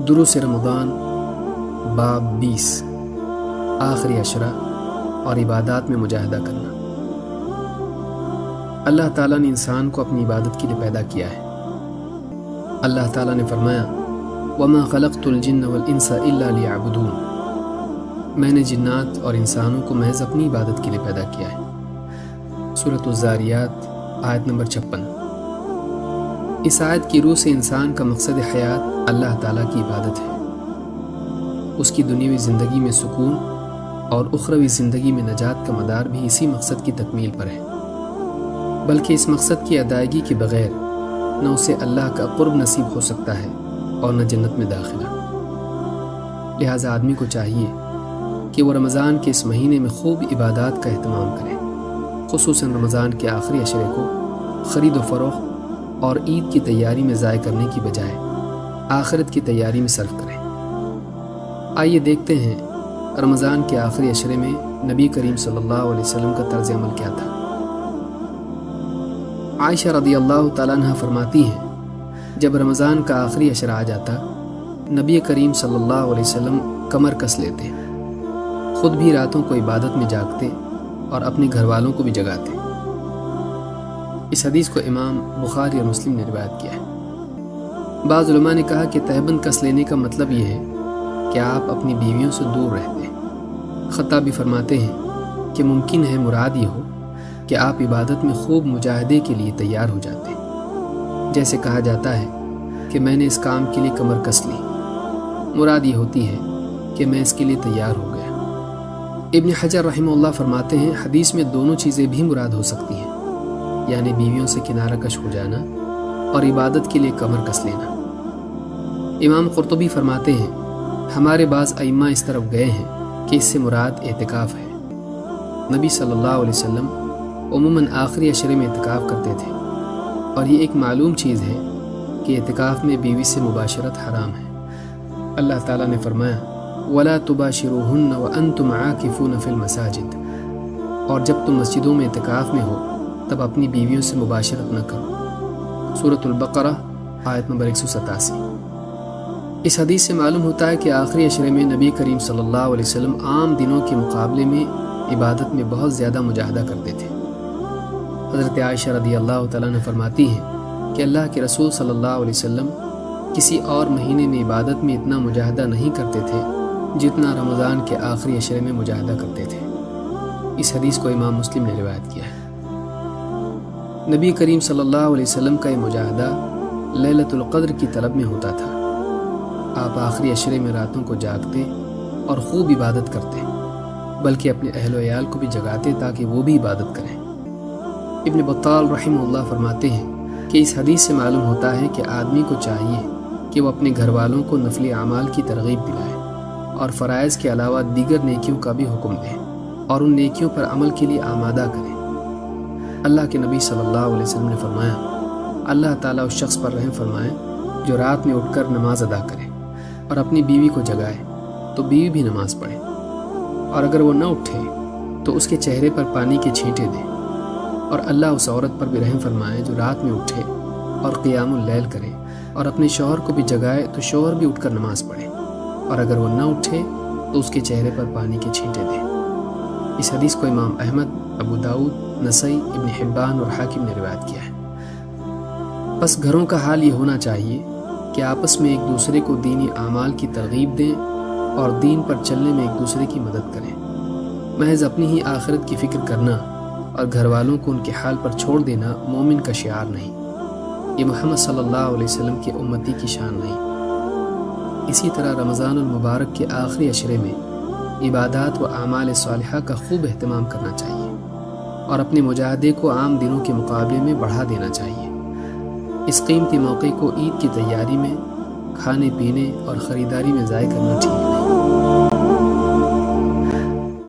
دروس رمضان باب 20 آخری عشرہ اور عبادات میں مجاہدہ کرنا۔ اللہ تعالیٰ نے انسان کو اپنی عبادت کے لیے پیدا کیا ہے۔ اللہ تعالیٰ نے فرمایا وَمَا خَلَقْتُ الْجِنَّ وَالْإِنسَ إِلَّا لِيَعْبُدُونَ، میں نے جنات اور انسانوں کو محض اپنی عبادت کے لیے پیدا کیا ہے۔ سورۃ الذاریات آیت نمبر 56۔ اس آیت کی روح سے انسان کا مقصد حیات اللہ تعالیٰ کی عبادت ہے۔ اس کی دنیاوی زندگی میں سکون اور اخروی زندگی میں نجات کا مدار بھی اسی مقصد کی تکمیل پر ہے، بلکہ اس مقصد کی ادائیگی کے بغیر نہ اسے اللہ کا قرب نصیب ہو سکتا ہے اور نہ جنت میں داخلہ۔ لہٰذا آدمی کو چاہیے کہ وہ رمضان کے اس مہینے میں خوب عبادات کا اہتمام کرے، خصوصاً رمضان کے آخری عشرے کو خرید و فروخت اور عید کی تیاری میں ضائع کرنے کی بجائے آخرت کی تیاری میں صرف کریں۔ آئیے دیکھتے ہیں رمضان کے آخری عشرے میں نبی کریم صلی اللہ علیہ وسلم کا طرز عمل کیا تھا۔ عائشہ رضی اللہ تعالیٰ عنہ فرماتی ہیں جب رمضان کا آخری عشرہ آ جاتا نبی کریم صلی اللہ علیہ وسلم کمر کس لیتے، خود بھی راتوں کو عبادت میں جاگتے اور اپنے گھر والوں کو بھی جگاتے۔ اس حدیث کو امام بخاری اور مسلم نے روایت کیا ہے۔ بعض علماء نے کہا کہ تہبند کس لینے کا مطلب یہ ہے کہ آپ اپنی بیویوں سے دور رہتے ہیں۔ خطابی فرماتے ہیں کہ ممکن ہے مراد یہ ہو کہ آپ عبادت میں خوب مجاہدے کے لیے تیار ہو جاتے ہیں، جیسے کہا جاتا ہے کہ میں نے اس کام کے لیے کمر کس لی، مراد یہ ہوتی ہے کہ میں اس کے لیے تیار ہو گیا۔ ابن حجر رحمہ اللہ فرماتے ہیں حدیث میں دونوں چیزیں بھی مراد ہو سکتی ہیں، یعنی بیویوں سے کنارہ کش ہو جانا اور عبادت کے لیے کمر کس لینا۔ امام قرطبی فرماتے ہیں ہمارے بعض ائمہ اس طرف گئے ہیں کہ اس سے مراد اعتکاف ہے۔ نبی صلی اللہ علیہ وسلم عموماً آخری عشرے میں اعتکاف کرتے تھے، اور یہ ایک معلوم چیز ہے کہ اعتکاف میں بیوی سے مباشرت حرام ہے۔ اللہ تعالیٰ نے فرمایا وَلَا تُبَاشِرُوهُنَّ وَأَنْتُمْ عَاكِفُونَ فِي الْمَسَاجِدِ، اور جب تم مسجدوں میں اعتکاف میں ہو تب اپنی بیویوں سے مباشرت نہ کرو۔ سورۃ البقرہ آیت نمبر 187۔ اس حدیث سے معلوم ہوتا ہے کہ آخری عشرے میں نبی کریم صلی اللہ علیہ وسلم عام دنوں کے مقابلے میں عبادت میں بہت زیادہ مجاہدہ کرتے تھے۔ حضرت عائشہ رضی اللہ تعالیٰ نے فرماتی ہیں کہ اللہ کے رسول صلی اللہ علیہ وسلم کسی اور مہینے میں عبادت میں اتنا مجاہدہ نہیں کرتے تھے جتنا رمضان کے آخری عشرے میں مجاہدہ کرتے تھے۔ اس حدیث کو امام مسلم نے روایت کیا ہے۔ نبی کریم صلی اللہ علیہ وسلم کا یہ مجاہدہ لیلۃ القدر کی طلب میں ہوتا تھا۔ آپ آخری عشرے میں راتوں کو جاگتے اور خوب عبادت کرتے، بلکہ اپنے اہل و عیال کو بھی جگاتے تاکہ وہ بھی عبادت کریں۔ ابن بطال رحمہ اللہ فرماتے ہیں کہ اس حدیث سے معلوم ہوتا ہے کہ آدمی کو چاہیے کہ وہ اپنے گھر والوں کو نفلی اعمال کی ترغیب دلائے اور فرائض کے علاوہ دیگر نیکیوں کا بھی حکم دے اور ان نیکیوں پر عمل کے لیے آمادہ کرے۔ اللہ کے نبی صلی اللہ علیہ وسلم نے فرمایا اللہ تعالیٰ اس شخص پر رحم فرمائے جو رات میں اٹھ کر نماز ادا کرے اور اپنی بیوی کو جگائے تو بیوی بھی نماز پڑھے، اور اگر وہ نہ اٹھے تو اس کے چہرے پر پانی کے چھینٹے دے، اور اللہ اس عورت پر بھی رحم فرمائے جو رات میں اٹھے اور قیام اللیل کرے اور اپنے شوہر کو بھی جگائے تو شوہر بھی اٹھ کر نماز پڑھے، اور اگر وہ نہ اٹھے تو اس کے چہرے پر پانی کے چھینٹے دے۔ اس حدیث کو امام احمد، ابو داؤد، نسائی، ابن حبان اور حاکم نے روایت کیا ہے۔ بس گھروں کا حال یہ ہونا چاہیے کہ آپس میں ایک دوسرے کو دینی اعمال کی ترغیب دیں اور دین پر چلنے میں ایک دوسرے کی مدد کریں۔ محض اپنی ہی آخرت کی فکر کرنا اور گھر والوں کو ان کے حال پر چھوڑ دینا مومن کا شعار نہیں، یہ محمد صلی اللہ علیہ وسلم کی امتی کی شان نہیں۔ اسی طرح رمضان المبارک کے آخری عشرے میں عبادات و اعمال صالحہ کا خوب اہتمام کرنا چاہیے اور اپنے مجاہدے کو عام دنوں کے مقابلے میں بڑھا دینا چاہیے۔ اس قیمتی موقع کو عید کی تیاری میں، کھانے پینے اور خریداری میں ضائع کرنا ٹھیک نہیں۔